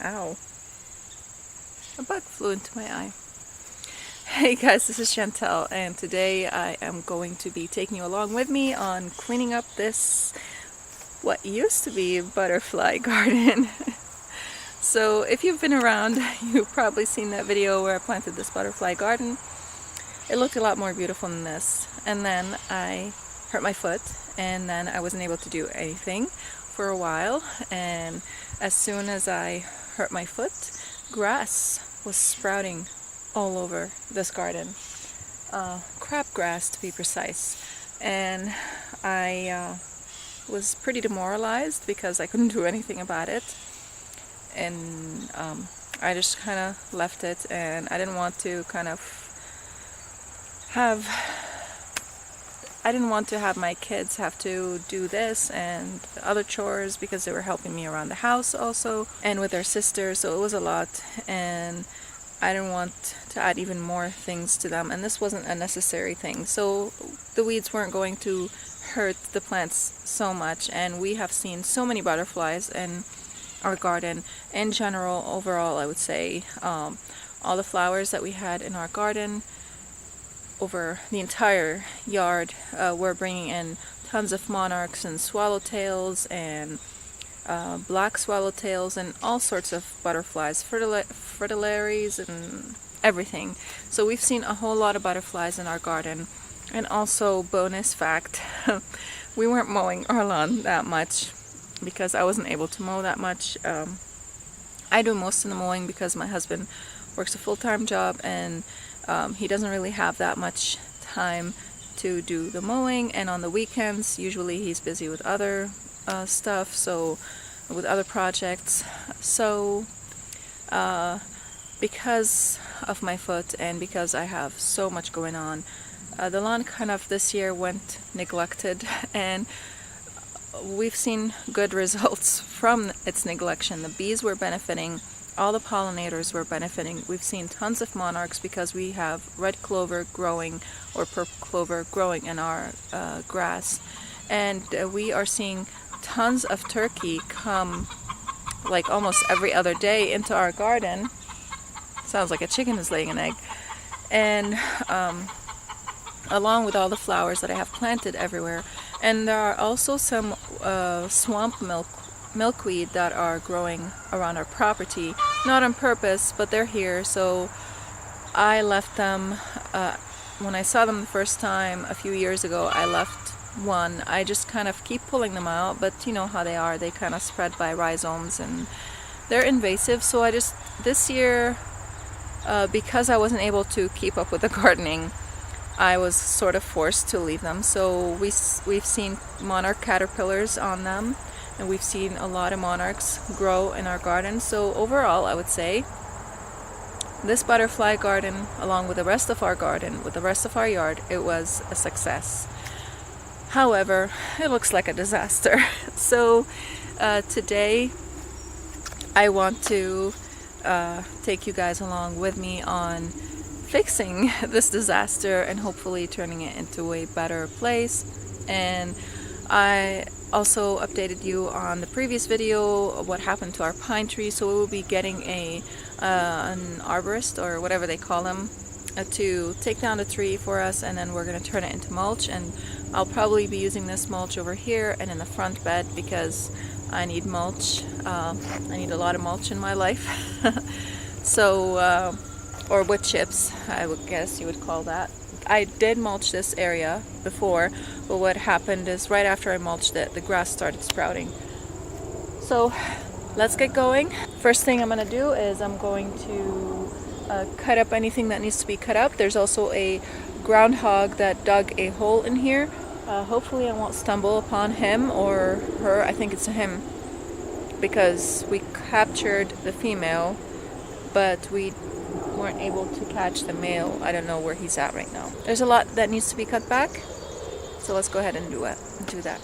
Ow. A bug flew into my eye. Hey guys, this is Chantel, and today I am going to be taking you along with me on cleaning up this, what used to be butterfly garden. So if you've been around, you've probably seen that video where I planted this butterfly garden. It looked a lot more beautiful than this. And then I hurt my foot, and then I wasn't able to do anything for a while. And as soon as I hurt my foot, grass was sprouting all over this garden. Crabgrass to be precise. And I was pretty demoralized because I couldn't do anything about it. And I just kind of left it, and I didn't want to have my kids have to do this and other chores because they were helping me around the house also and with their sister, so it was a lot, and I didn't want to add even more things to them, and this wasn't a necessary thing. So the weeds weren't going to hurt the plants so much, and we have seen so many butterflies in our garden. In general, overall, I would say all the flowers that we had in our garden over the entire yard were bringing in tons of monarchs and swallowtails and black swallowtails and all sorts of butterflies, fritillaries and everything. So we've seen a whole lot of butterflies in our garden. And also, bonus fact, we weren't mowing our lawn that much because I wasn't able to mow that much. I do most of the mowing because my husband works a full-time job, and he doesn't really have that much time to do the mowing, and on the weekends usually he's busy with other stuff, so with other projects. So because of my foot and because I have so much going on, the lawn kind of this year went neglected, and we've seen good results from its neglection. The bees were benefiting, all the pollinators were benefiting. We've seen tons of monarchs because we have red clover growing or purple clover growing in our grass, and we are seeing tons of turkey come like almost every other day into our garden. Sounds like a chicken is laying an egg. And along with all the flowers that I have planted everywhere. And there are also some swamp milkweed that are growing around our property, not on purpose, but they're here. So I left them when I saw them the first time a few years ago. I left one. I just kind of keep pulling them out, but you know how they are, they kind of spread by rhizomes and they're invasive. So I just this year, because I wasn't able to keep up with the gardening, I was sort of forced to leave them. So we've seen monarch caterpillars on them, and we've seen a lot of monarchs grow in our garden. So overall, I would say this butterfly garden, along with the rest of our garden, with the rest of our yard, it was a success. However, it looks like a disaster. So today I want to take you guys along with me on fixing this disaster and hopefully turning it into a better place. And I also updated you on the previous video of what happened to our pine tree, so we will be getting an arborist or whatever they call them to take down the tree for us, and then we're going to turn it into mulch. And I'll probably be using this mulch over here and in the front bed because I need mulch. I need a lot of mulch in my life. So or wood chips, I would guess you would call that. I did mulch this area before, but what happened is right after I mulched it, the grass started sprouting. So let's get going. First thing I'm going to do is I'm going to cut up anything that needs to be cut up. There's also a groundhog that dug a hole in here. Hopefully I won't stumble upon him or her. I think it's a him because we captured the female, but we weren't able to catch the male. I don't know where he's at right now. There's a lot that needs to be cut back, so let's go ahead and do that.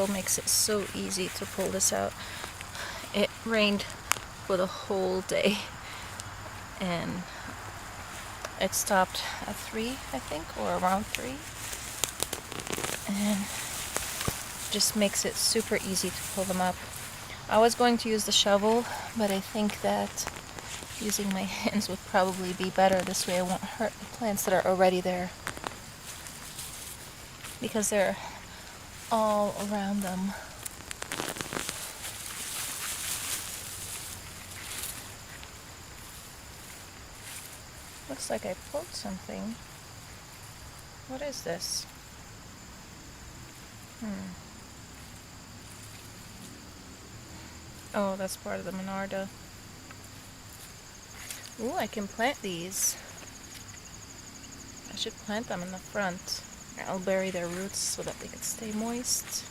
still makes it so easy to pull this out. It rained for the whole day and it stopped at 3, I think, or around 3, and just makes it super easy to pull them up. I was going to use the shovel, but I think that using my hands would probably be better. This way I won't hurt the plants that are already there, because they're all around them. Looks like I pulled something. What is this? Oh, that's part of the Monarda. Ooh, I can plant these. I should plant them in the front. I'll bury their roots so that they can stay moist.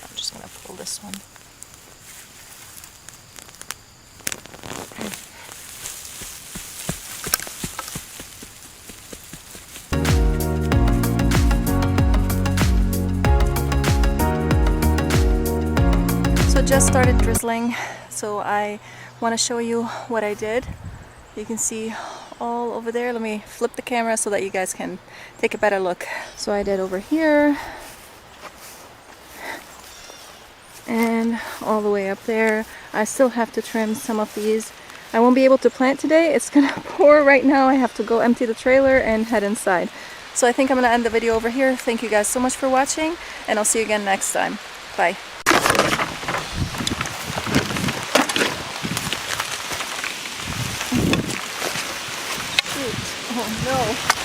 I'm just gonna pull this one. So it just started drizzling, so I want to show you what I did. You can see all over there. Let me flip the camera so that you guys can take a better look. So I did over here and all the way up there. I still have to trim some of these. I won't be able to plant today. It's gonna pour right now. I have to go empty the trailer and head inside. So I think I'm gonna end the video over here. Thank you guys so much for watching, and I'll see you again next time. Bye. Shoot. Oh no.